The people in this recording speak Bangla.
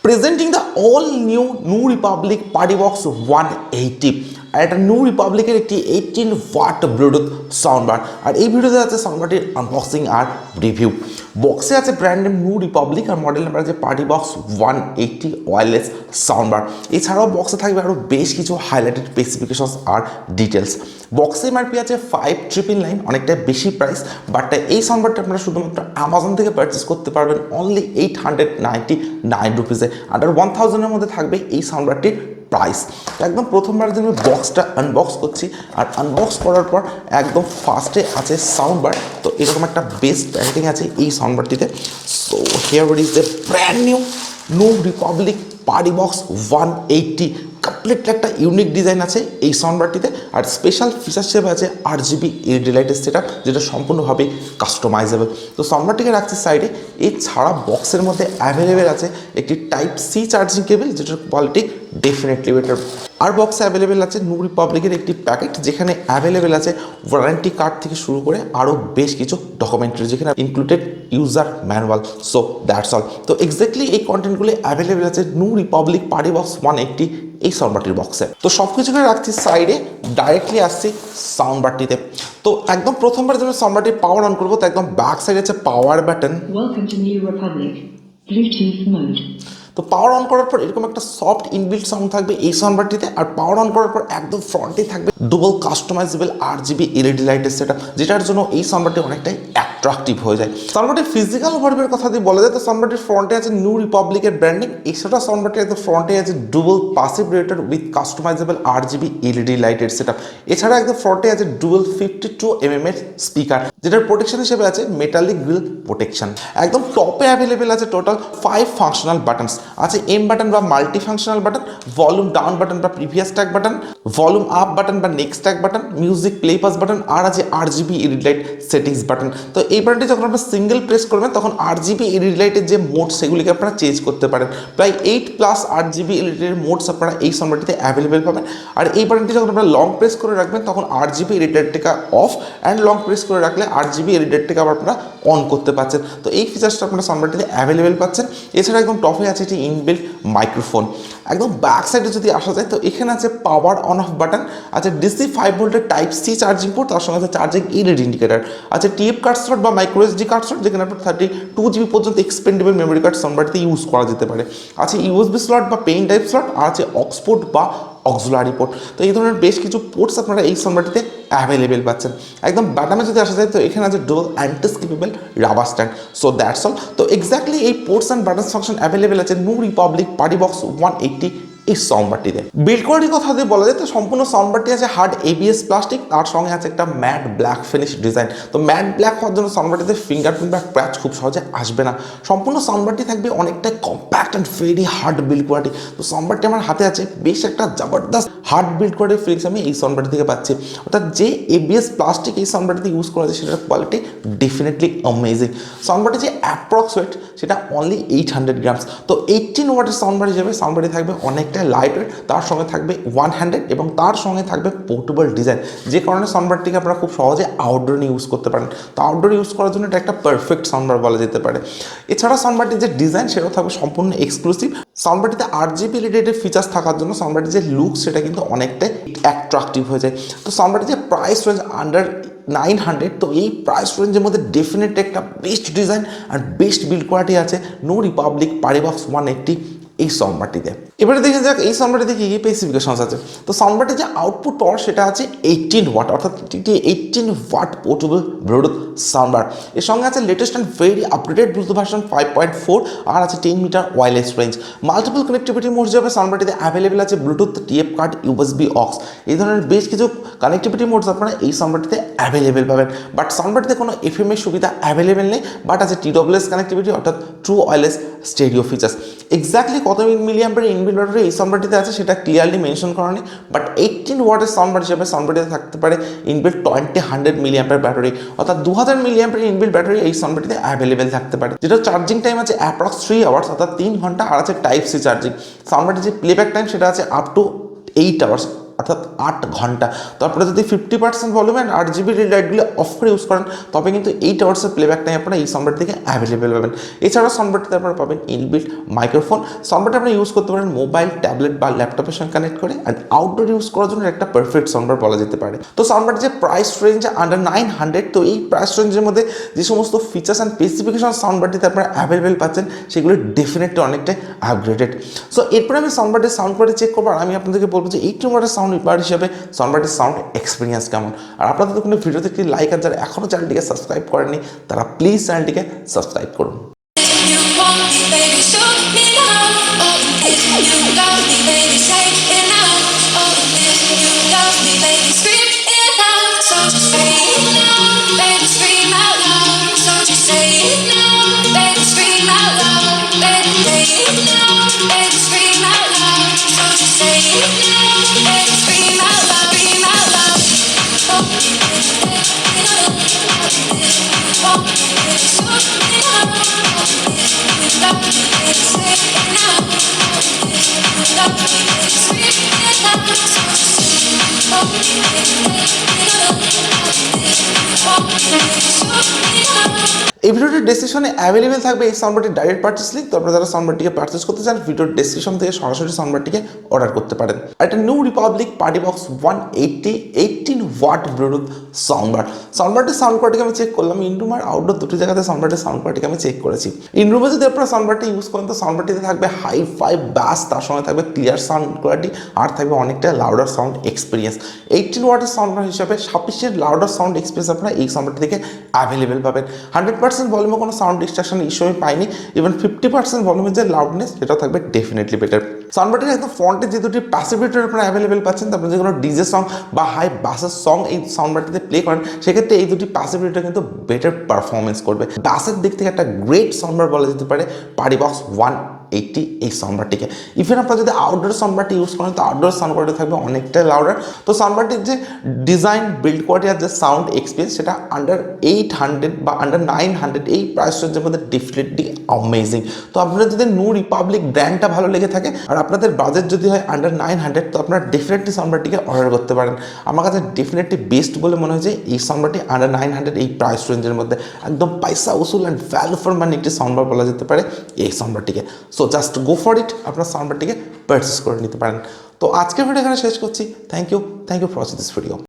Presenting the all new Republic party box 180 আর এটা নিউ রিপাবলিকের একটি 18 ওয়াট ব্লুটুথ সাউন্ডবার। আর এই ভিডিওতে আছে সাউন্ডবারটির আনবক্সিং আর রিভিউ। বক্সে আছে ব্র্যান্ড নেম নিউ রিপাবলিক আর মডেল নাম্বার আছে পার্টি বক্স 180 ওয়্যারলেস সাউন্ডবার। এছাড়াও বক্সে থাকবে আরও বেশ কিছু হাইলাইটেড স্পেসিফিকেশনস আর ডিটেলস। বক্সে এমআরপি আছে 5999, অনেকটা বেশি প্রাইস, বাট এই সাউন্ডবারটা আপনারা শুধুমাত্র অ্যামাজন থেকে পারচেস করতে পারবেন অনলি 899 রুপিসে। আন্ডার 1000-এর মধ্যে থাকবে এই সাউন্ডবারটির প্রাইস। একদম প্রথমবারের জন্য বক্সটা আনবক্স করছি, আর আনবক্স করার পর একদম ফার্স্টে আছে সাউন্ডবার। তো এরকম একটা বেস্ট প্যাকেটিং আছে এই সাউন্ডবারটিতে। So here is the brand new Republic party box 180। Completely একটা ইউনিক ডিজাইন আছে এই সাউন্ডবারটিতে, আর স্পেশাল ফিচার হিসেবে আছে RGB এলইডি লাইটের সেটআপ, যেটা সম্পূর্ণভাবে কাস্টমাইজেবল। তো সাউন্ডবারটিকে রাখছি সাইডে। এছাড়া বক্সের মধ্যে অ্যাভেলেবেল আছে একটি টাইপ সি চার্জিং কেবল, যেটার কোয়ালিটি ডেফিনেটলি বেটার। আর বক্সে অ্যাভেলেবেল আছে নিউ রিপাবলিকের একটি প্যাকেট, যেখানে অ্যাভেলেবেল আছে ওয়ারেন্টি কার্ড থেকে শুরু করে আরও বেশ কিছু ডকুমেন্টারি, যেখানে included user manual. So that's all. তো এক্স্যাক্টলি এই কন্টেন্টগুলি অ্যাভেলেবেল আছে নিউ রিপাবলিক পার্টি বক্স 180 এই সাউন্ডবারটির বক্সে। তো সব কিছু করে রাখছি সাইডে, ডাইরেক্টলি আসছি সাউন্ডবারটিতে। তো একদম প্রথমবার যখন সাউন্ডবারটি পাওয়ার অন করবো, তো একদম ব্যাক সাইডে আছে power button. Welcome to New Republic. Bluetooth mode. তো পাওয়ার অন করার পর এরকম একটা সফট ইনবিল্ট সাউন্ড থাকবে এই সাউন্ডবারটিতে। আর পাওয়ার অন করার পর একদম ফ্রন্টে থাকবে ডুবল কাস্টমাইজেবল RGB এলইডি লাইটের সেটআপ, যেটার জন্য এই সাউন্ডবারটি অনেকটাই অ্যাট্রাকটিভ হয়ে যায়। সাউন্ডবারটির ফিজিক্যাল ওভারভিউর কথা দিয়ে বলা যায়, তো সাউন্ডবারটির ফ্রন্টে আছে নিউ রিপাবলিকের ব্র্যান্ডিং। এছাড়া সাউন্ডবারটির একদম ফ্রন্টে আছে double passive radiator with customizable RGB LED লাইটের সেটআপ। এছাড়া একদম ফ্রন্টে আছে ডুবল 52mm এর স্পিকার, যেটার প্রোটেকশন হিসেবে আছে মেটালিক গ্রিল প্রোটেকশন। একদম টপে অ্যাভেলেবেল আছে টোটাল 5 ফাংশনাল বাটনস। আছে এম বাটন বা multi functional button, volume down button বা previous track button, volume up button বা next track button, music play pause button, আর আছে RGB LED light settings button. তো এই বাটনটি যখন আপনারা সিঙ্গেল প্রেস করবেন, তখন RGB এলইডি লাইটের যে মোড সেগুলিকে আপনারা চেঞ্জ করতে পারেন। প্রায় 8+ RGB এলইডির মোডস আপনারা এই সাউন্ডবারটিতে অ্যাভেলেবেল পাবেন। আর এই বাটনটি যখন আপনারা লং প্রেস করে রাখবেন, তখন RGB এলইডি লাইটটাকে অফ, অ্যান্ড লং প্রেস করে রাখলে RGB এলইডি লাইটটাকে আবার আপনারা অন করতে পারছেন। তো এই ফিচার্সটা আপনারা সাউন্ডবারটিতে অ্যাভেলেবেল পাচ্ছেন। এছাড়া একদম টপে আছে এটি ইনবিল্ট মাইক্রোফোন। একদম ব্যাক সাইডে যদি আসা যায়, তো এখানে আছে পাওয়ার অন অফ বাটন, আছে DC 5 ভোল্টের টাইপ সি চার্জিং পোর্ট, তার সঙ্গে আছে চার্জিং এলইডি ইন্ডিকেটার, আছে TF কার্ড স্লট বা মাইক্রো SD কার্ড স্লট, যেখানে আপনার 32 GB পর্যন্ত এক্সপেন্ডেবল মেমোরি কার্ড সাউন্ডবারটিতে ইউজ করা যেতে পারে। আছে USB স্লট বা পেইন টাইপ স্লট, আর আছে অক্সপোর্ট বা অক্সিলারি পোর্ট। তো এই ধরনের বেশ কিছু পোর্টস আপনারা এই সাউন্ডবারটিতে অ্যাভেলেবেল পাচ্ছেন। একদম বাটামে যদি আসা যায়, তো এখানে আছে dual antiskippable rubber stand. So that's all. তো এক্স্যাক্টলি এই ports and buttons function available আছে নিউ রিপাবলিক পার্টি বক্স 180 এই সাউন্ডবারটিতে। বিল্ড কোয়ালিটির কথা দিয়ে বলা যায়, তো সম্পূর্ণ সাউন্ডবারটি আছে হার্ড ABS প্লাস্টিক, তার সঙ্গে আছে একটা ম্যাট ব্ল্যাক ফিনিশ ডিজাইন। তো ম্যাট ব্ল্যাক হওয়ার জন্য সাউন্ডবারটিতে ফিঙ্গারপ্রিন্ট বা ক্র্যাচ খুব সহজে আসবে না। সম্পূর্ণ সাউন্ডবারটি থাকবে অনেকটাই compact and very hard build quality. তো সাউন্ডবারটি আমার হাতে আছে, বেশ একটা জবরদস্ত হার্ড বিল্ড কোয়ালিটির ফিলিংস আমি এই সাউন্ডবারটি থেকে পাচ্ছি। অর্থাৎ যে ABS প্লাস্টিক এই সাউন্ডবারটিতে ইউজ করা আছে, সেটার কোয়ালিটি ডেফিনেটলি অ্যামেজিং। সাউন্ডবারটি যে অ্যাপ্রক্স ওয়েট, সেটা অনলি 800 গ্রামস। তো 18 ওয়াটের সাউন্ডবার হিসেবে সাউন্ডবারটি থাকবে অনেকটা লাইট ওয়েট, তার সঙ্গে থাকবে 1 হ্যান্ডেড, এবং তার সঙ্গে থাকবে পোর্টেবল ডিজাইন, যে কারণে সাউন্ডবারটিকে আপনারা খুব সহজে আউটডোরে ইউজ করতে পারেন। তো আউটডোরে ইউজ করার জন্য এটা একটা পারফেক্ট সাউন্ডবার বলা যেতে পারে। এছাড়া সাউন্ডবারটির যে ডিজাইন, সেটাও থাকবে সম্পূর্ণ এক্সক্লুসিভ। সাউন্ডবারটিতে RGB রিলেটেড ফিচার্স থাকার জন্য সাউন্ডবারটির যে লুক, সেটা কিন্তু অনেকটাই অ্যাট্রাকটিভ হয়ে যায়। তো সাউন্ডবারটির যে প্রাইস রেঞ্জ আন্ডার 900, তো এই প্রাইস রেঞ্জের মধ্যে ডেফিনেটলি একটা বেস্ট ডিজাইন আর বেস্ট বিল্ড কোয়ালিটি আছে নিউ রিপাবলিক পার্টি বক্স 180 এই সাউন্ডবারটিতে। এবারে দেখে যাক এই সাউন্ডবারটিতে কী কী স্পেসিফিকেশনস আছে। তো সাউন্ডবারটির যে আউটপুট পাওয়ার, সেটা আছে 18 ওয়াট, অর্থাৎ এটি 18 ওয়াট পোর্টেবল ব্লুটুথ সাউন্ডবার। এর সঙ্গে আছে latest and very updated bluetooth version 5.4, আর আছে 10 metre wireless range. Multiple connectivity mode হিসেবে সাউন্ডবারটিতে অ্যাভেলেবেল আছে bluetooth, TF card, USB aux. এই ধরনের বেশ কিছু কানেক্টিভিটি মোডস আপনারা এই সাউন্ডবারটিতে অ্যাভেলেবেল পাবেন। বাট সাউন্ডবারটিতে কোনো FM এর সুবিধা অ্যাভেলেবেল নেই, বাট আছে TWS কানেক্টিভিটি, অর্থাৎ true wireless stereo features. Exactly কত মিলিঅ্যাম্পিয়ার ইনবিল্ট ব্যাটারি এই সাউন্ডবারটিতে আছে, সেটা ক্লিয়ারলি মেনশন করা নেই, বাট 18 ওয়াটের সাউন্ডবার হিসেবে সাউন্ডবারটিতে থাকতে পারে ইনবিল্ট 100 মিলিঅ্যাম্পিয়ার ব্যাটারি, অর্থাৎ 2000 মিলিঅ্যাম্পিয়ার ইনবিল্ট ব্যাটারি এই সাউন্ডবারটিতে অ্যাভেলেবেল থাকতে পারে। যেটা চার্জিং টাইম আছে অ্যাপ্রক্স 3 আওয়ার্স, অর্থাৎ 3 ঘন্টা, আর আছে টাইপ সি চার্জিং। সাউন্ডবারটির যে প্লেব্যাক টাইম, সেটা আছে আপ টু 8 আওয়ার্স, অর্থাৎ 8 ঘন্টা। তো আপনারা যদি 50% ভলিউম অ্যান্ড 8 জিবি লাইটগুলো অফ করে ইউজ করেন তবে কিন্তু 8 আওয়ার্সের প্লেব্যাক টাইম আপনারা এই সাউন্ডবার থেকে অ্যাভেলেবেল পাবেন। এছাড়াও সাউন্ডবারটিতে আপনারা পাবেন ইনবিল্ট মাইক্রোফোন। সাউন্ডবারটি আপনারা ইউজ করতে পারেন মোবাইল, ট্যাবলেট বা ল্যাপটপের সঙ্গে কানেক্ট করে, অ্যান্ড আউটডোর ইউজ করার জন্য একটা পারফেক্ট সাউন্ডবার বলা যেতে পারে। তো সাউন্ডবার যে প্রাইস রেঞ্জ আন্ডার 900, তো এই প্রাইস রেঞ্জের মধ্যে যে সমস্ত ফিচার্স অ্যান্ড স্পেসিফিকেশন সাউন্ডবারটিতে আপনারা অ্যাভেলেবেল পাচ্ছেন সেগুলো ডেফিনেটলি অনেকটাই আপগ্রেডেড। সো এরপরে আমি সাউন্ডবারটির সাউন্ড কোয়ালিটি চেক করবো, আর আমি আপনাদেরকে বলবো যে 18 ওয়াটের সাউন্ড বার হিসাবে সাউন্ডবারটির সাউন্ড এক্সপিরিয়েন্স কেমন। আর আপনাদের কোনো ভিডিওতে একটি লাইক, আর যারা এখনও চ্যানেলটিকে সাবস্ক্রাইব করেননি তারা প্লিজ চ্যানেলটিকে সাবস্ক্রাইব করুন। You want me, baby, show me now. Oh, if you love me, baby, say it now. Oh, if you love me, baby, scream it out. So just say it now, baby, scream out loud. So just say it now, baby, scream out loud. Baby, say it now, baby, scream out loud. So just say it now, baby, scream out loud, scream out loud. Oh, if you love me, baby, show me now. Love me, baby, say it now. Love me, baby, scream it out. So just say, oh, baby, show me now. এই ভিডিওটির ডেসক্রিপশনে অ্যাভেলেবেল থাকবে এই সাউন্ডবারটির ডাইরেক্ট পারচেস লিঙ্ক। তো আপনারা যারা সাউন্ডবারটিকে পারচেস করতে চান ভিডিওর ডেসক্রিপশন থেকে সরাসরি সাউন্ডবারটিকে অর্ডার করতে পারেন। আর একটা New Republic party box 180 18 watt bluetooth soundbar. সাউন্ডবারটির সাউন্ড কোয়ালিটিকে আমি চেক করলাম, ইনরুম আর আউটডোর দুটি জায়গাতে সাউন্ডবারটির সাউন্ড কোয়ালিটিকে আমি চেক করেছি। ইনরুমে যদি আপনারা সাউন্ডবারটি ইউজ করেন তো সাউন্ডবারটিতে থাকবে হাই ফাই ব্যাস, তার সঙ্গে থাকবে ক্লিয়ার সাউন্ড কোয়ালিটি, আর থাকবে অনেকটা লাউডার সাউন্ড এক্সপিরিয়েন্স। 18 ওয়াটের সাউন্ডবার হিসাবে সাফিসিয়েন্ট লাউডার সাউন্ড এক্সপিরিয়েন্স আপনারা এই সাউন্ডবারটি থেকে অ্যাভেলেবেল পাবেন। 100% ভলিউমে কোনো সাউন্ড ডিস্ট্রাকশন ইস্যু আমি পাইনি। ইভেন 50% ভলিউমের যে লাউডনেস সেটাও থাকবে ডেফিনেটলি বেটার। সাউন্ডবারটির একদম ফ্রন্টে যে দুটি প্যাসিভ রেটর আপনারা অ্যাভেলেবেল পাচ্ছেন, তারপরে যে কোনো ডিজে সং বা হাই বাসের সং এই সাউন্ডবারটিতে প্লে করেন সেক্ষেত্রে এই দুটি প্যাসিভ রেটর কিন্তু বেটার পারফরমেন্স করবে। বাসের দিক থেকে একটা গ্রেট সাউন্ডবার বলা যেতে পারে পার্টি বক্স 180 এই সাউন্ডবারটিকে। ইভেন আপনারা যদি আউটডোর সাউন্ডবারটি ইউজ করেন তো আউটডোর সাউন্ড কোয়ালিটি থাকবে অনেকটাই লাউডার। তো সাউন্ডবারটির যে ডিজাইন, বিল্ড কোয়ালিটি আর যে সাউন্ড এক্সপিরিয়েন্স সেটা আন্ডার 800 বা আন্ডার 900 এই প্রাইস রেঞ্জের মধ্যে ডেফিনেটলি অ্যামেজিং। তো আপনারা যদি নিউ রিপাবলিক ব্র্যান্ডটা ভালো লেগে থাকে আর আপনাদের বাজেট যদি হয় আন্ডার 900 তো আপনারা ডেফিনেটলি সাউন্ডবারটিকে অর্ডার করতে পারেন। আমার কাছে ডেফিনেটলি বেস্ট বলে মনে হয়েছে এই সাউন্ডবারটি আন্ডার 900 এই প্রাইস রেঞ্জের মধ্যে একদম পয়সা উসুল অ্যান্ড ভ্যালু ফর মানি একটি সাউন্ডবার বলা যেতে পারে এই সাউন্ডবারটিকে। So just go for it, আপনার সাউন্ডবারটিকে পারচেস করে নিতে পারেন। তো আজকের ভিডিও এখানে শেষ করছি। Thank you for watching this video.